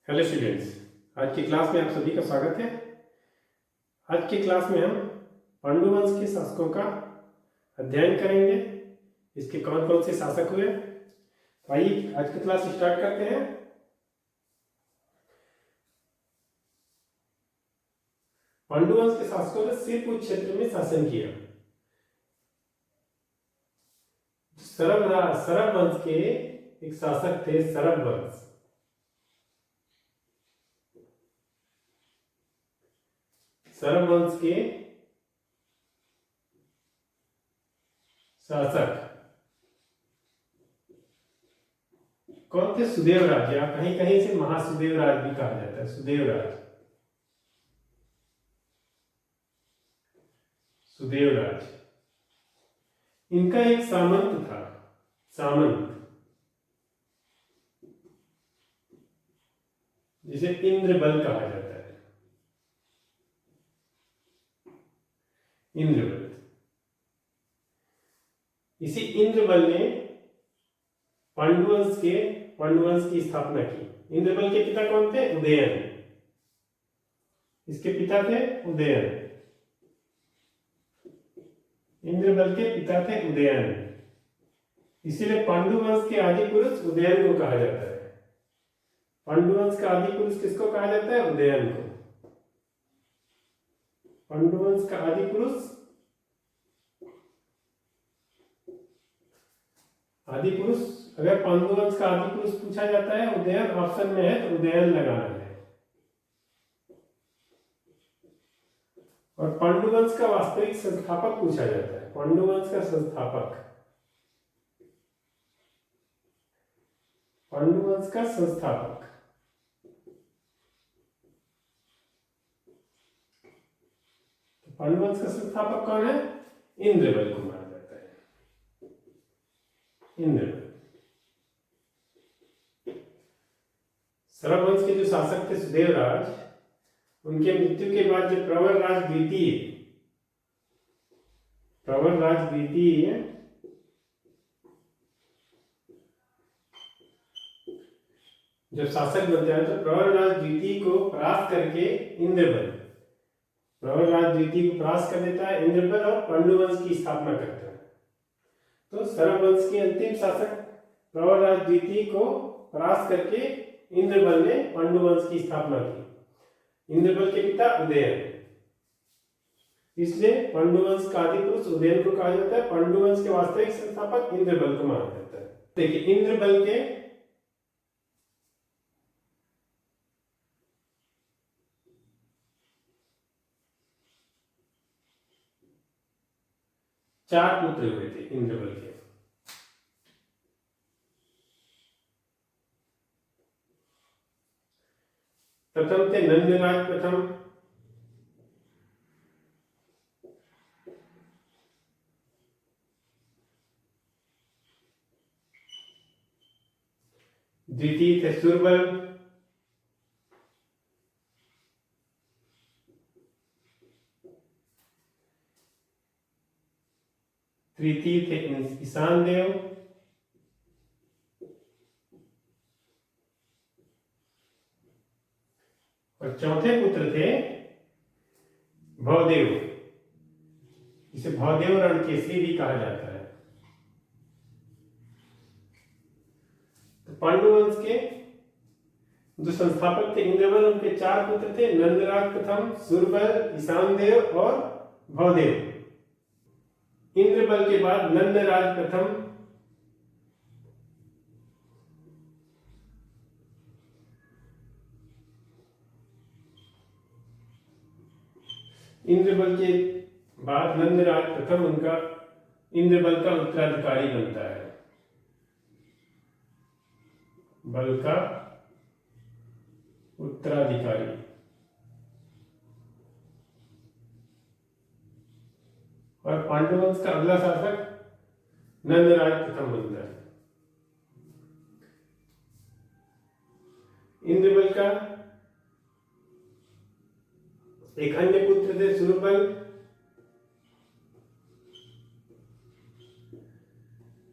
Hello students, आज की class में आप सभी का स्वागत है। आज की क्लास में हम पांडु वंश के शासकों का अध्ययन करेंगे। इसके कौन कौन से शासक हुए, तो आइए आज की क्लास स्टार्ट करते हैं। पांडु वंश के शासकों ने सिरपुर क्षेत्र में शासन किया। सरब वंश के एक शासक थे सरब वंश। सरब वंश के शासक कौन थे? सुदेवराज, या कहीं कहीं से महासुदेवराज भी कहा जाता है। सुदेवराज, सुदेवराज इनका एक सामंत था। सामंत जिसे इंद्रबल कहा जाता है। इंद्रबल, इसी इंद्रबल ने पांडुवंश की स्थापना की। इंद्रबल के पिता कौन थे? उदयन। इसके पिता थे उदयन। इंद्रबल के पिता थे उदयन, इसीलिए पांडुवंश के आदि पुरुष उदयन को कहा जाता है। पांडुवंश का आदि पुरुष किसको कहा जाता है? उदयन को। पांडुवंश का आदि पुरुष, अगर पांडुवंश का आदि पुरुष पूछा जाता है उदयन ऑप्शन में है तो उदयन लगाना है। और पांडुवंश का वास्तविक संस्थापक पूछा जाता है। पांडुवंश का संस्थापक, पांडुवंश का संस्थापक पांडुवंश का संस्थापक कौन है? इंद्रबल को माना जाता है। इंद्रबल। सरब वंश के जो शासक थे सुदेवराज, उनके मृत्यु के बाद जो प्रवरराज द्वितीय जब शासक बनते हैं तो प्रवरराज द्वितीय को परास्त करके प्रवरराज द्वितीय को परास्त कर देता है इंद्रबल और पांडुवंश की स्थापना करता है। तो सरब वंश के अंतिम शासक प्रवरराज द्वितीय को परास्त करके इंद्रबल ने पांडुवंश की स्थापना की। इंद्रबल के पिता उदयन, इसलिए पांडुवंश का आदि पुरुष उदयन को कहा जाता है। पांडुवंश के वास्तविक संस्थापक इंद्रबल को माना जाता है। देखिए, इंद्रबल के चार पुत्र हुए थे। इंद्रबल के प्रथम थे नंदराज प्रथम, द्वितीय थे सुरबल, तृतीय थे ईशान देव, और चौथे पुत्र थे भवदेव, जिसे भवदेव रणकेसरी भी कहा जाता है। तो पांडुवंश के जो संस्थापक थे इंद्रबल, उनके चार पुत्र थे, नंदराज प्रथम, सुरबल, ईशान देव और भवदेव। इंद्रबल के बाद नंदराज प्रथम, इंद्रबल के बाद नंदराज प्रथम उनका इंद्रबल का उत्तराधिकारी बनता है। बल का उत्तराधिकारी। और पांडुवंश का अगला शासक नंदराज प्रथम बनता है। इंद्रबल का एक अन्य पुत्र थे सुरबल,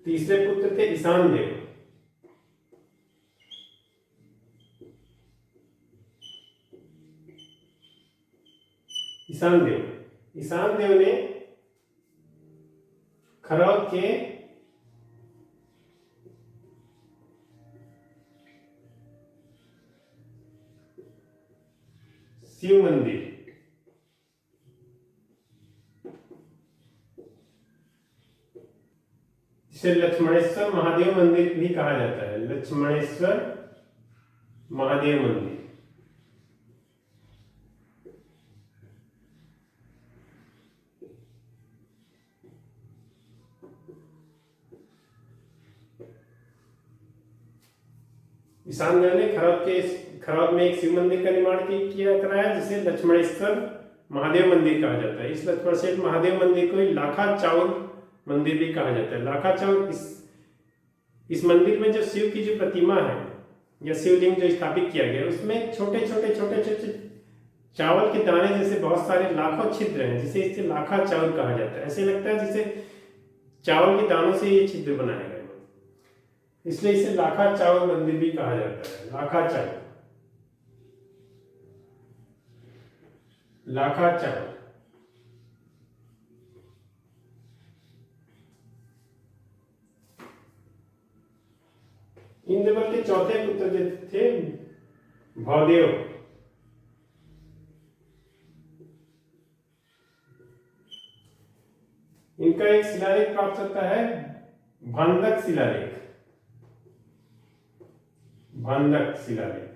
तीसरे पुत्र थे ईशान देव, ईशान देव ने खरौद के शिव मंदिर, जिसे लक्ष्मणेश्वर महादेव मंदिर भी कहा जाता है, लक्ष्मणेश्वर महादेव मंदिर, ईशान देव ने खरौद में एक शिव मंदिर का निर्माण कराया, जिसे लक्ष्मणेश्वर महादेव मंदिर कहा जाता है। इस लक्ष्मणेश्वर महादेव मंदिर को लाखा चाउर मंदिर भी कहा जाता है। लाखा चाउर, इस मंदिर में जो शिव की जो प्रतिमा है या शिवलिंग जो स्थापित किया गया, उसमें छोटे छोटे चावल के दाने जैसे बहुत सारे लाखों छिद्र हैं, जिसे इससे लाखा चाउर कहा जाता है। ऐसे लगता है जैसे चावल के दानों से ये छिद्र बनाए गए, इसलिए इसे लाखा चाउर मंदिर भी कहा जाता है। लाखा चाउर, लाखा चाउर। इंद्रबल के चौथे पुत्र जो थे भौदेव, इनका एक शिलालेख प्राप्त होता है, भांदक शिलालेख, भांदक शिलालेख।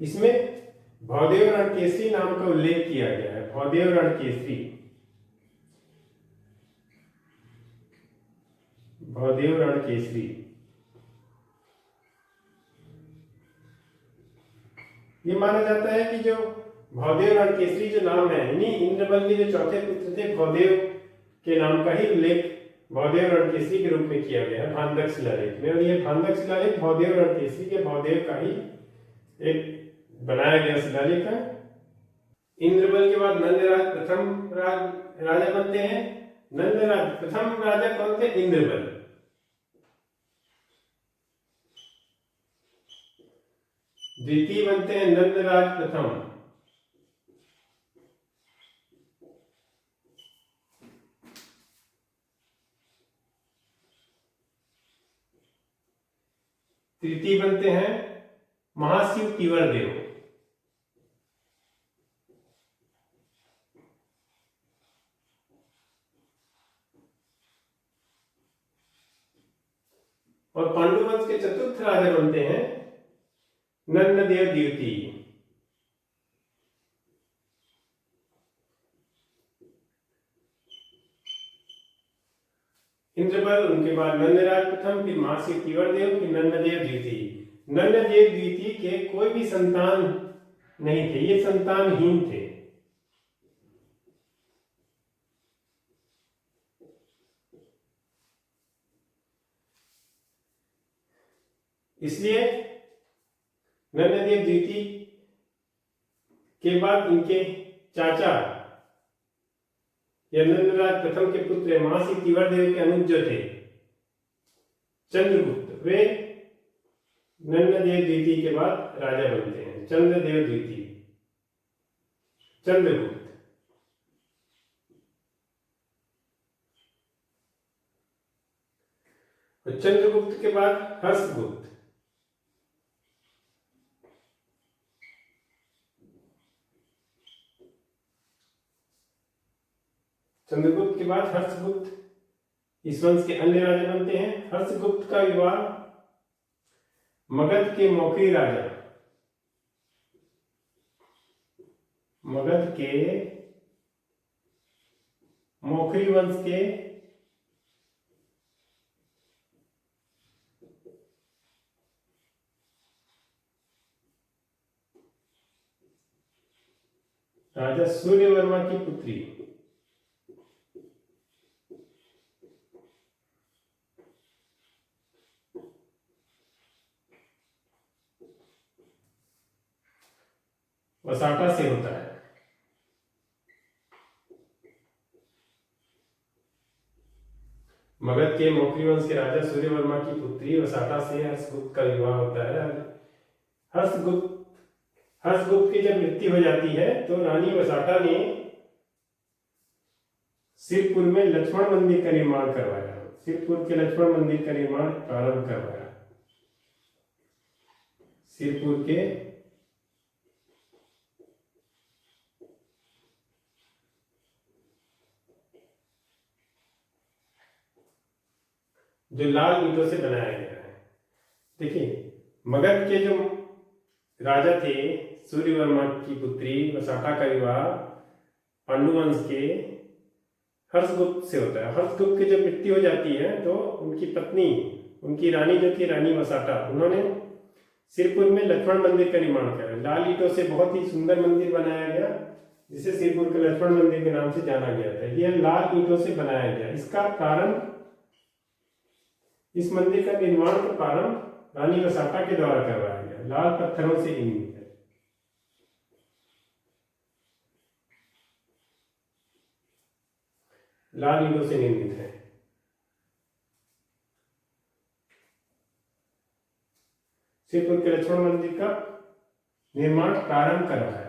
इसमें भौदेव रणकेसरी नाम का उल्लेख किया गया है। भौदेव रणकेसरी, भौदेव रणकेसरी। ये माना जाता है कि जो भौदेव रणकेसरी जो नाम है, इन्हीं इंद्रबल के जो चौथे पुत्र थे भौदेव के नाम का ही उल्लेख भौदेव रणकेसरी के रूप में किया गया है भांदक शिलालेख में। और ये भांदक शिलालेख भौदेव रणकेसरी के भौदेव का ही एक बनाया गया शिलालेख है। इंद्रबल के बाद नंदराज प्रथम राजा बनते हैं। नंदराज प्रथम राजा कौन थे? इंद्रबल। द्वितीय बनते हैं नंदराज प्रथम। तृतीय बनते हैं महाशिव तिवर देव। और पांडु वंश के चतुर्थ राजा बनते हैं नंददेव द्वितीय। इंद्रबल, उनके बाद नंदराज प्रथम, फिर महाशिव तिवर देव, फिर नंददेव द्वितीय। नंददेव द्वितीय के कोई भी संतान नहीं थे, ये संतानहीन थे। इसलिए नंददेव द्वितीय के बाद इनके चाचा या नंदराज प्रथम के पुत्र महाशिव तिवर देव के अनुज जो थे चंद्रगुप्त, वे नंददेव द्वितीय के बाद राजा बनते हैं। चंद्रदेव द्वितीय, चंद्रगुप्त। और चंद्रगुप्त के बाद हर्षगुप्त। चंद्रगुप्त के बाद हर्षगुप्त इस वंश के अन्य राजा बनते हैं। हर्षगुप्त का विवाह मगध के मौखरी राजा, मगध के मौखरी वंश के राजा सूर्यवर्मा की पुत्री वसाटा से होता है। मगध के मौर्य वंश के राजा सूर्यवर्मा की पुत्री वसाटा से हर्षगुप्त का विवाह होता है। हर्षगुप्त की जब मृत्यु हो जाती है तो रानी वसाटा ने सिरपुर में लक्ष्मण मंदिर का निर्माण करवाया। सिरपुर के लक्ष्मण मंदिर का निर्माण प्रारंभ करवाया। सिरपुर के जो लाल ईंटों से बनाया गया है। देखिए, मगध के जो राजा थे सूर्यवर्मा की पुत्री वसाटा का विवाह पांडुवंश के हर्षगुप्त से होता है। हर्षगुप्त की जब मृत्यु हो जाती है तो उनकी पत्नी, उनकी रानी जो थी रानी वसाटा, उन्होंने सिरपुर में लक्ष्मण मंदिर का निर्माण किया। लाल ईंटों से बहुत ही सुंदर मंदिर बनाया गया जिसे सिरपुर के लक्ष्मण मंदिर के नाम से जाना गया था। यह लाल ईंटों से बनाया गया। इसका प्रारंभ, इस मंदिर का निर्माण का प्रारंभ रानी वसाटा के द्वारा करवाया गया। लाल पत्थरों से निर्मित है। लाल ईंटों से निर्मित है। सिरपुर के लक्ष्मण मंदिर का निर्माण प्रारंभ करवाया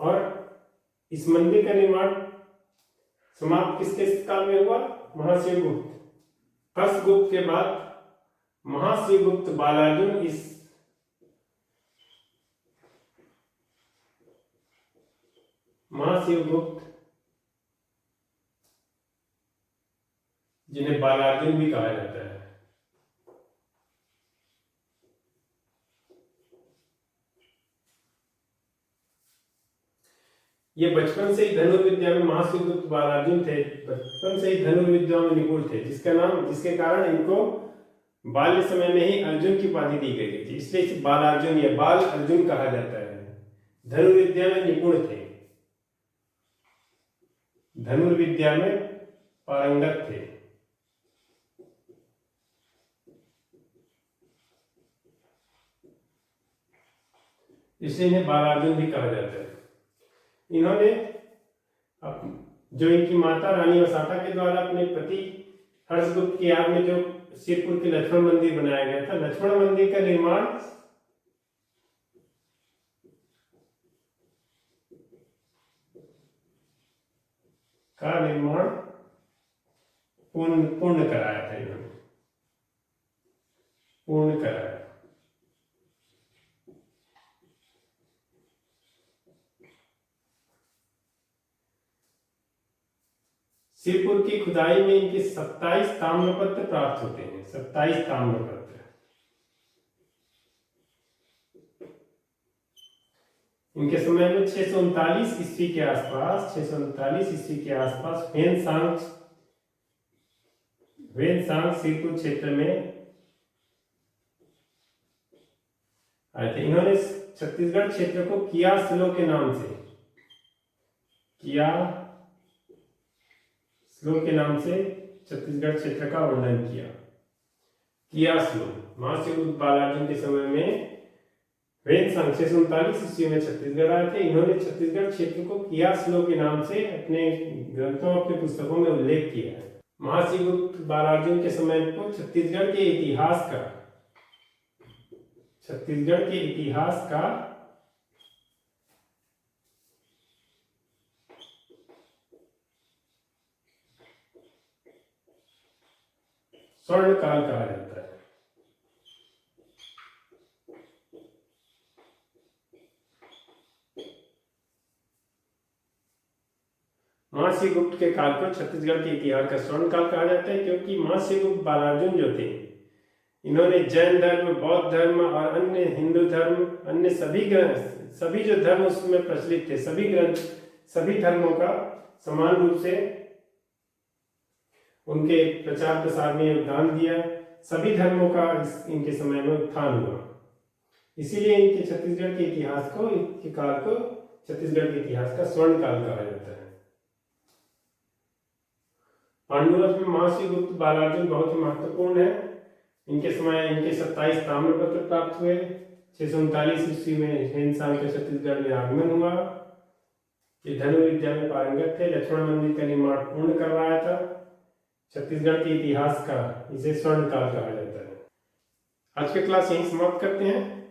और इस मंदिर का निर्माण समाप्त किसके काल में हुआ? महाशिवगुप्त। हर्षगुप्त के बाद महाशिवगुप्त बालार्जुन इस महाशिवगुप्त, जिन्हें बालार्जुन भी कहा जाता है, ये बचपन से ही धनुर्विद्या में, महाशिवगुप्त बालार्जुन थे, बचपन से ही धनुर्विद्या में निपुण थे, जिसके कारण इनको बाल्य समय में ही अर्जुन की उपाधि दी गई थी। इसलिए इसे बालार्जुन या बाल अर्जुन कहा जाता है। धनुर्विद्या में निपुण थे, धनुर्विद्या में पारंगत थे। इसलिए इन्हें बालार्जुन भी कहा जाता है। इन्होंने जो इनकी माता रानी वसाटा के द्वारा अपने पति हर्षगुप्त की याद में जो सिरपुर के लक्ष्मण मंदिर बनाया गया था, लक्ष्मण मंदिर का निर्माण पूर्ण कराया था। इन्होंने पूर्ण कराया। सिरपुर की खुदाई में इनके 27 ताम्रपत्र प्राप्त होते हैं। 27 ताम्रपत्र। इनके समय में 639 ईस्वी के आसपास, 639 ईस्वी के आसपास वेदसांग सिरपुर क्षेत्र में आए थे। इन्होंने छत्तीसगढ़ क्षेत्र को कियास्लो के नाम से, छत्तीसगढ़ क्षेत्र का वर्णन किया। कियास्लो, महाशिवगुप्त बालार्जुन के समय में वेदसांग 639 ईस्वी में छत्तीसगढ़ आए थे। इन्होंने छत्तीसगढ़ क्षेत्र को कियास्लो के नाम से अपने ग्रंथों, अपने पुस्तकों में उल्लेख किया है। महाशिवगुप्त बालार्जुन के समय को छत्तीसगढ़ के इतिहास का स्वर्ण काल कहा जाता है। महाशिवगुप्त के काल को छत्तीसगढ़ के इतिहास का स्वर्ण काल कहा जाता है, क्योंकि महाशिवगुप्त बालार्जुन जो थे, इन्होंने जैन धर्म, बौद्ध धर्म और अन्य हिंदू धर्म, अन्य सभी जो धर्म उसमें प्रचलित थे, सभी धर्मों का समान रूप से उनके प्रचार प्रसार में योगदान दिया। सभी धर्मों का इनके समय में उत्थान हुआ। इसीलिए इनके छत्तीसगढ़ के इतिहास को, इनके काल को छत्तीसगढ़ के इतिहास का स्वर्ण काल कहा जाता है। पांडुवंश में महाशिवगुप्त बालार्जुन बहुत ही महत्वपूर्ण है। इनके समय इनके 27 ताम्रपत्र प्राप्त हुए। 639 ईस्वी में हेनसांग के छत्तीसगढ़ में आगमन हुआ। ये धनुर्विद्या में पारंगत थे। लक्ष्मण मंदिर का निर्माण पूर्ण करवाया था। छत्तीसगढ़ के इतिहास का इसे स्वर्ण काल कहा जाता है। आज की क्लास यहीं समाप्त करते हैं।